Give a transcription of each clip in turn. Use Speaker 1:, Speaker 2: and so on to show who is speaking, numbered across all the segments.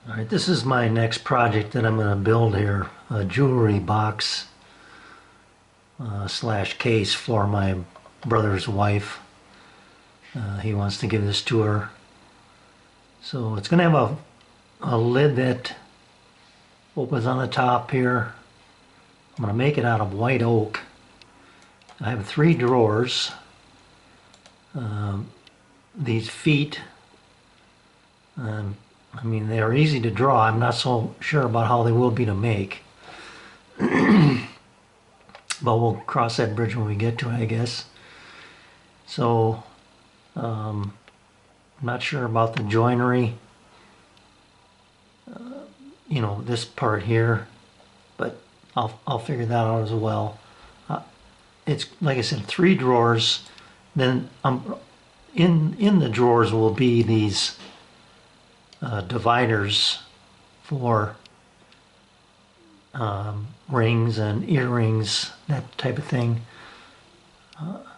Speaker 1: All right, this is my next project that I'm going to build here, a jewelry box slash case for my brother's wife. He wants to give this to her. So it's going to have a lid that opens on the top here. I'm going to make it out of white oak. I have 3 drawers. These feet, I mean, they're easy to draw. I'm not so sure about how they will be to make. But we'll cross that bridge when we get to it, I guess. So, I'm not sure about the joinery, this part here, but I'll figure that out as well. It's, like I said, 3 drawers. Then in the drawers will be these dividers for rings and earrings, that type of thing.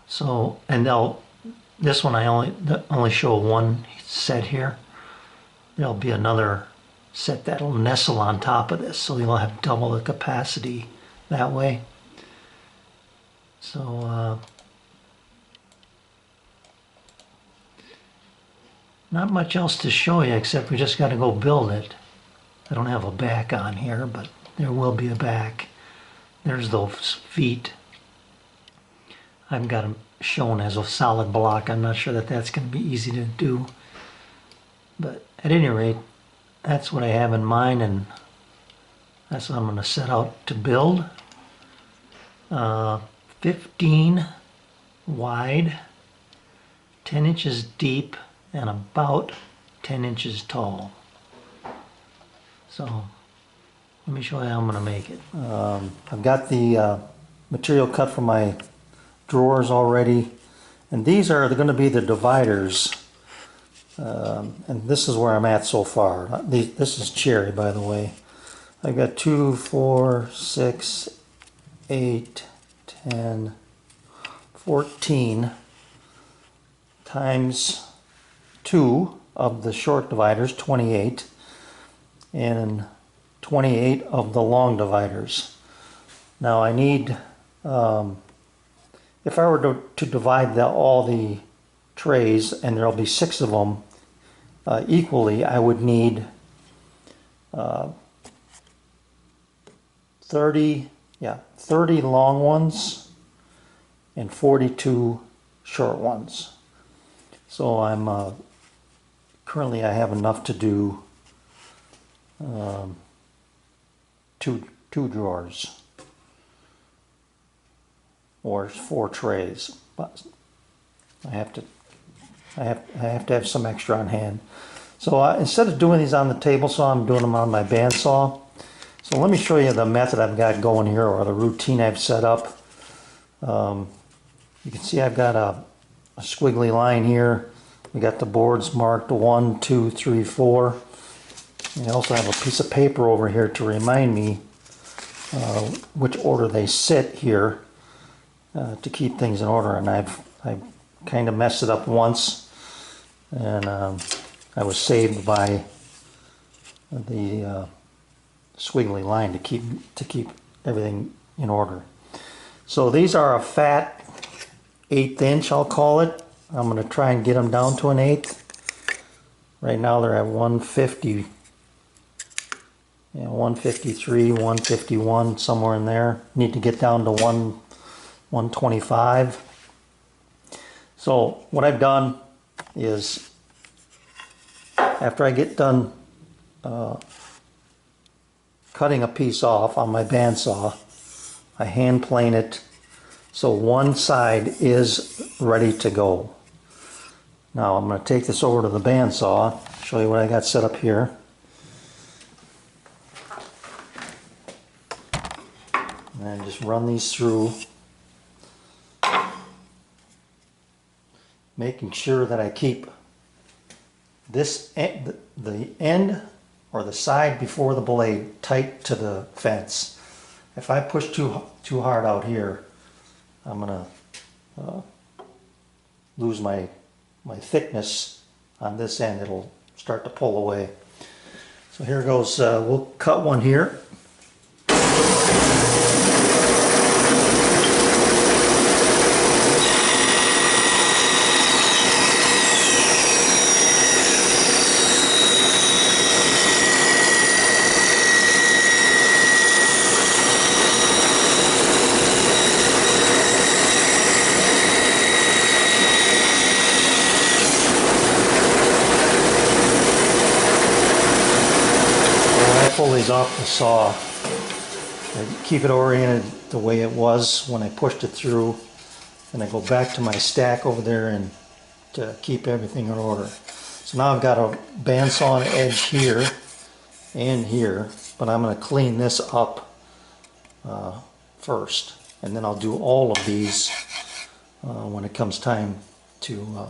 Speaker 1: So, and this one I only show one set here. There'll be another set that'll nestle on top of this, so you'll have double the capacity that way. So, not much else to show you except we just got to go build it. I don't have a back on here, but there will be a back. There's those feet. I've got them shown as a solid block. I'm not sure that that's going to be easy to do. But at any rate, that's what I have in mind, and that's what I'm going to set out to build. 15 wide, 10 inches deep, and about 10 inches tall. So let me show you how I'm going to make it. I've got the material cut from my drawers already, and these are going to be the dividers. And this is where I'm at so far. This is cherry, by the way. I've got 2, 4, 6, 8, 10, 14 times 2 of the short dividers, 28, and 28 of the long dividers. Now I need, if I were to divide all the trays, and there'll be 6 of them equally, I would need 30 long ones and 42 short ones. So I'm currently I have enough to do two drawers or 4 trays, but I have to have some extra on hand. So instead of doing these on the table saw, I'm doing them on my bandsaw. So let me show you the method I've got going here, or the routine I've set up. You can see I've got a squiggly line here. We got the boards marked 1, 2, 3, 4. And I also have a piece of paper over here to remind me which order they sit here to keep things in order. And I've kind of messed it up once, and I was saved by the squiggly line to keep everything in order. So these are a fat 1/8 inch, I'll call it. I'm going to try and get them down to an 1/8. Right now they're at 150, 153, 151, somewhere in there. Need to get down to 125. So what I've done is, after I get done cutting a piece off on my bandsaw, I hand plane it so one side is ready to go. Now I'm going to take this over to the bandsaw, show you what I got set up here. And just run these through, making sure that I keep this the end or the side before the blade tight to the fence. If I push too hard out here, I'm gonna lose my thickness on this end. It'll start to pull away. So here goes, we'll cut one here. Pull these off the saw. I keep it oriented the way it was when I pushed it through, and I go back to my stack over there and to keep everything in order. So now I've got a bandsaw edge here and here, but I'm going to clean this up first, and then I'll do all of these when it comes time to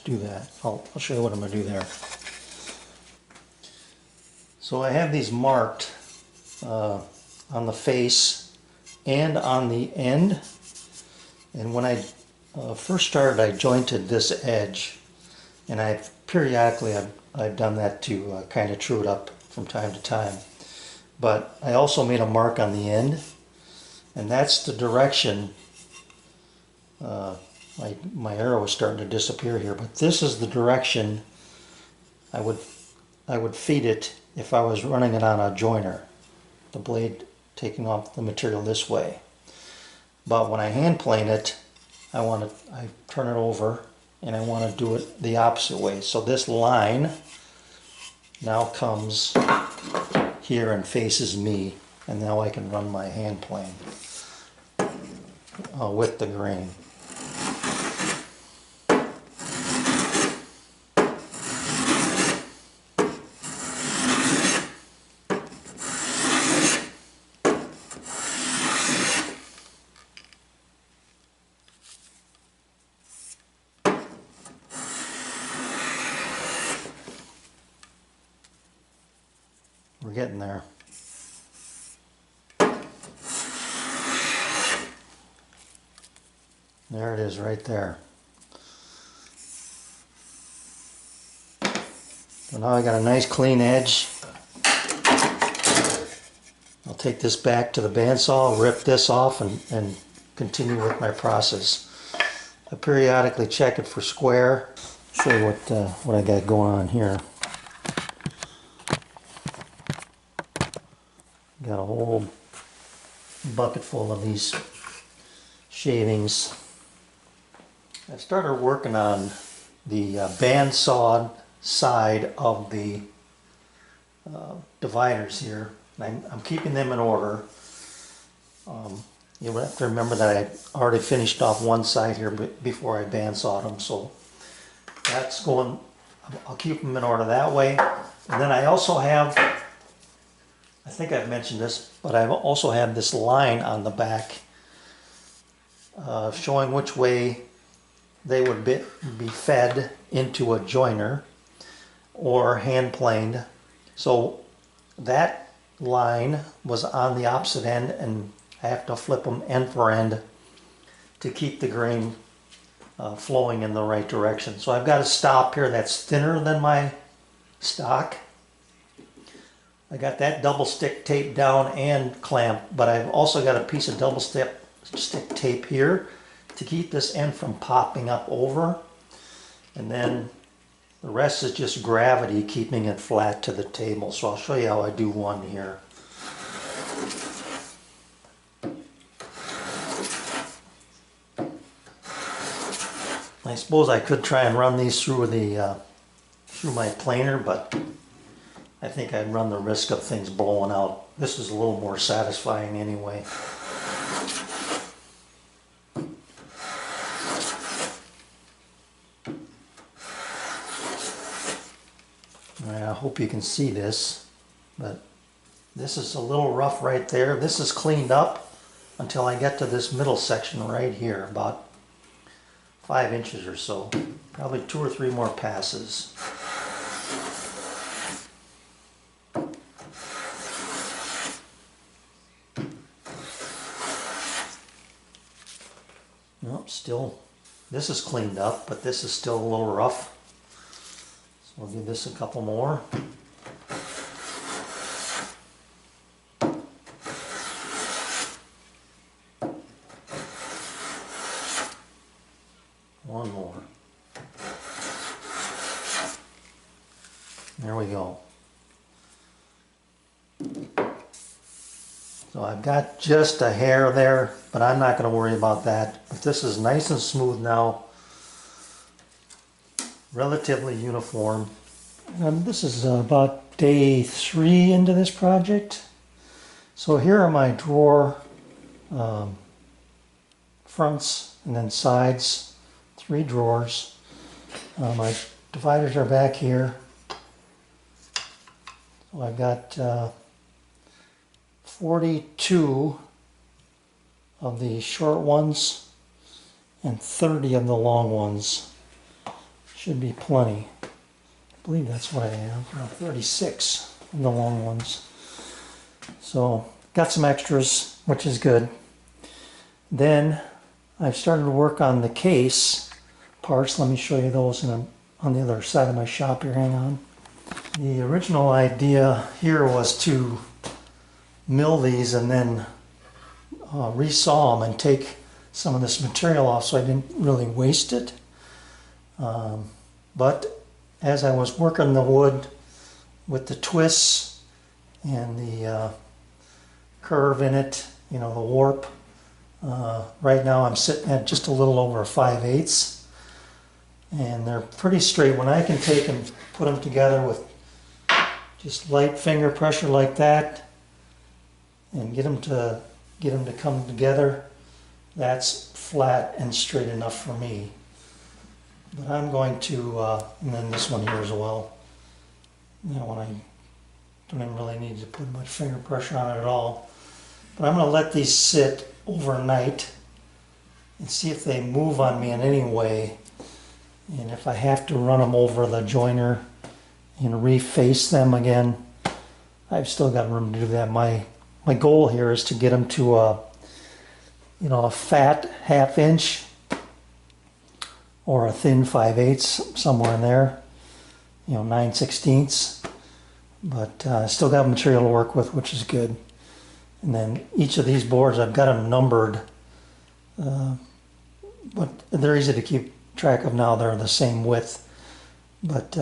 Speaker 1: do that. I'll show you what I'm going to do there. So I have these marked on the face and on the end, and when I first started I jointed this edge, and periodically I've done that to kind of true it up from time to time, but I also made a mark on the end, and that's the direction. My arrow is starting to disappear here, but this is the direction I would feed it if I was running it on a joiner, the blade taking off the material this way. But when I hand plane it, I turn it over and I want to do it the opposite way. So this line now comes here and faces me, and now I can run my hand plane with the grain. We're getting there. There it is right there. So now I got a nice clean edge. I'll take this back to the bandsaw, rip this off, and continue with my process. I periodically check it for square. Show you what I got going on here. Got a whole bucket full of these shavings. I started working on the bandsawed side of the dividers here. I'm keeping them in order. You have to remember that I already finished off one side here before I bandsawed them, so that's going. I'll keep them in order that way. And then I also have, I think I've mentioned this, but I also have this line on the back showing which way they would be fed into a joiner or hand planed. So that line was on the opposite end, and I have to flip them end for end to keep the grain flowing in the right direction. So I've got a stop here that's thinner than my stock. I got that double stick tape down and clamped, but I've also got a piece of double stick tape here to keep this end from popping up over, and then the rest is just gravity keeping it flat to the table. So I'll show you how I do one here. I suppose I could try and run these through through my planer, but I think I'd run the risk of things blowing out. This is a little more satisfying anyway. I hope you can see this, but this is a little rough right there. This is cleaned up until I get to this middle section right here, about 5 inches or so. Probably 2 or 3 more passes. Nope, still, this is cleaned up, but this is still a little rough. So we'll give this a couple more. There we go. So I've got just a hair there, but I'm not going to worry about that. But this is nice and smooth now. Relatively uniform. This is about day 3 into this project. So here are my drawer fronts and then sides, 3 drawers. My dividers are back here. So I've got 42 of the short ones and 30 of the long ones. Should be plenty. I believe that's what I have, around 36 of the long ones. So got some extras, which is good. Then I've started to work on the case parts. Let me show you those on the other side of my shop here. Hang on. The original idea here was to mill these and then resaw them and take some of this material off so I didn't really waste it. But as I was working the wood with the twists and the curve in it, you know, the warp, right now I'm sitting at just a little over 5/8, and they're pretty straight. When I can take and put them together with just light finger pressure like that and get them to come together, that's flat and straight enough for me. But I'm going to, and then this one here as well, you know, when I don't even really need to put much finger pressure on it at all. But I'm going to let these sit overnight and see if they move on me in any way. And if I have to run them over the joiner and reface them again, I've still got room to do that. My goal here is to get them to a fat 1/2 inch or a thin 5/8, somewhere in there, 9/16. But I still got material to work with, which is good. And then each of these boards, I've got them numbered, but they're easy to keep track of now. They're the same width. But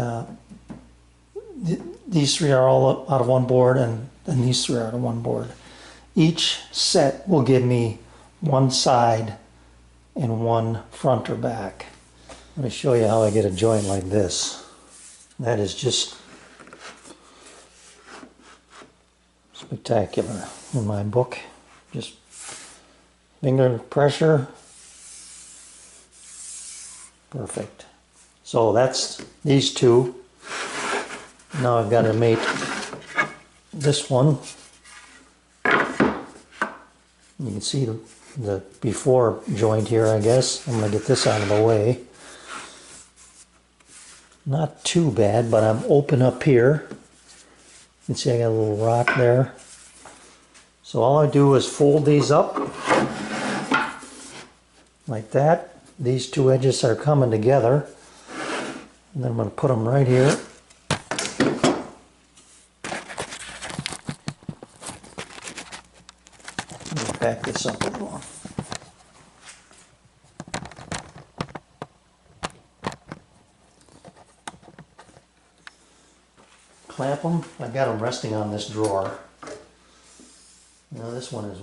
Speaker 1: these 3 are all out of one board, and these 3 are out of one board. Each set will give me one side and one front or back. Let me show you how I get a joint like this. That is just spectacular in my book. Just finger pressure. Perfect. So that's these 2. Now I've got to make this one. You can see the before joint here, I guess. I'm going to get this out of the way. Not too bad, but I'm open up here. You can see I got a little rock there. So all I do is fold these up like that. These 2 edges are coming together. And then I'm going to put them right here. Let me back this up a little. Clamp them. I've got them resting on this drawer. Now this one is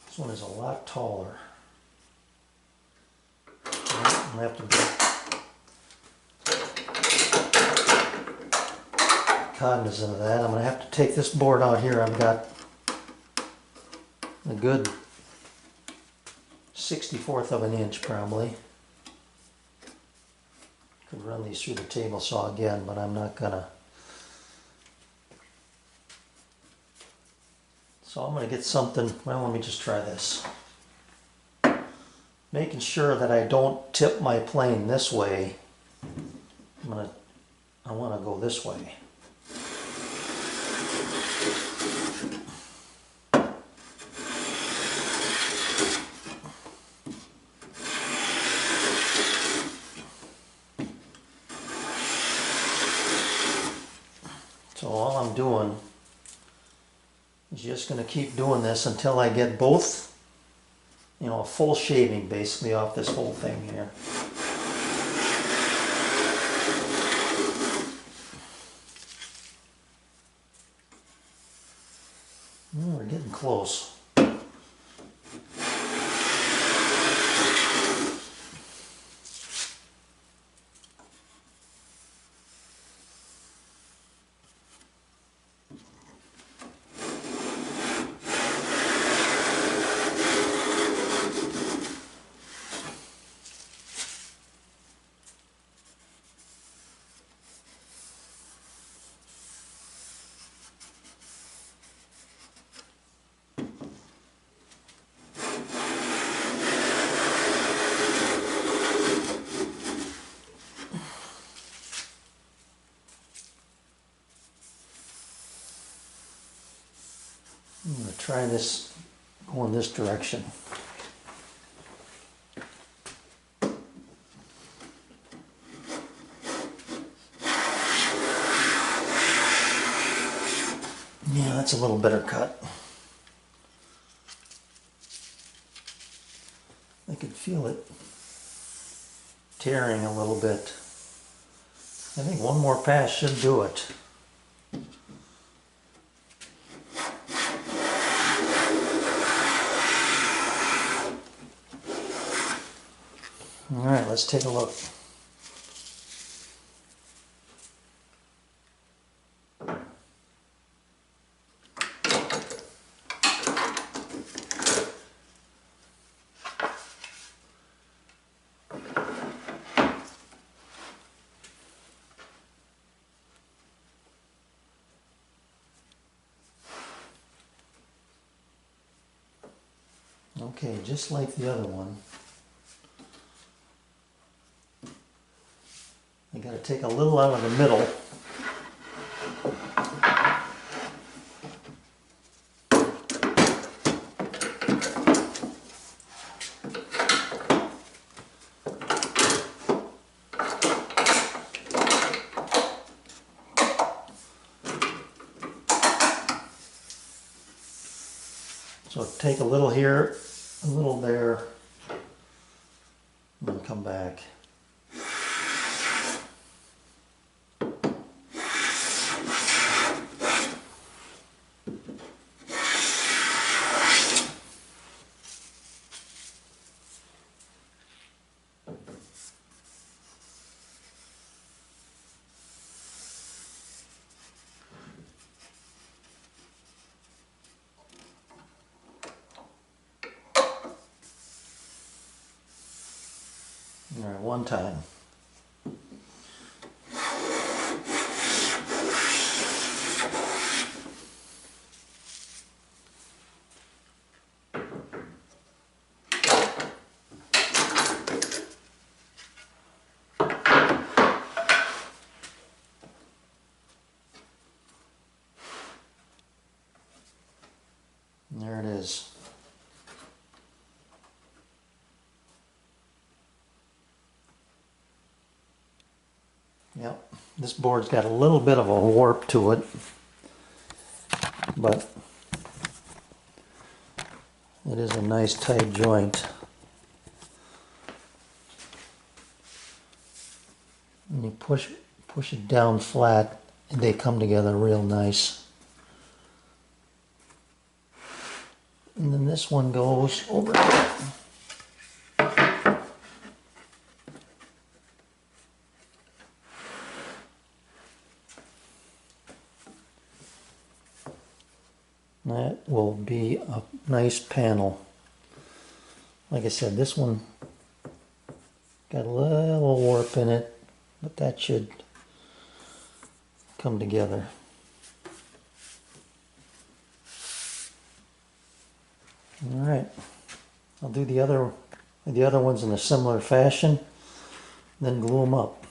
Speaker 1: this one is a lot taller. I'm going to have to be cognizant of that. I'm going to have to take this board out here. I've got a good 1/64 of an inch probably. Could run these through the table saw again, but I'm not gonna. So I'm gonna get something. Well, let me just try this. Making sure that I don't tip my plane this way. I want to go this way. So all I'm doing is just going to keep doing this until I get both, a full shaving basically off this whole thing here. close. I'm going to try this going this direction. Yeah, that's a little better cut. I could feel it tearing a little bit. I think one more pass should do it. All right, let's take a look. Okay, just like the other one. I got to take a little out of the middle. So take a little here, a little there, and then come back. All right, one time. There it is. Yep, this board's got a little bit of a warp to it, but it is a nice tight joint. And you push it down flat and they come together real nice. And then this one goes over there. That will be a nice panel. Like I said, this one got a little warp in it, but that should come together. All right, I'll do the other ones in a similar fashion, then glue them up.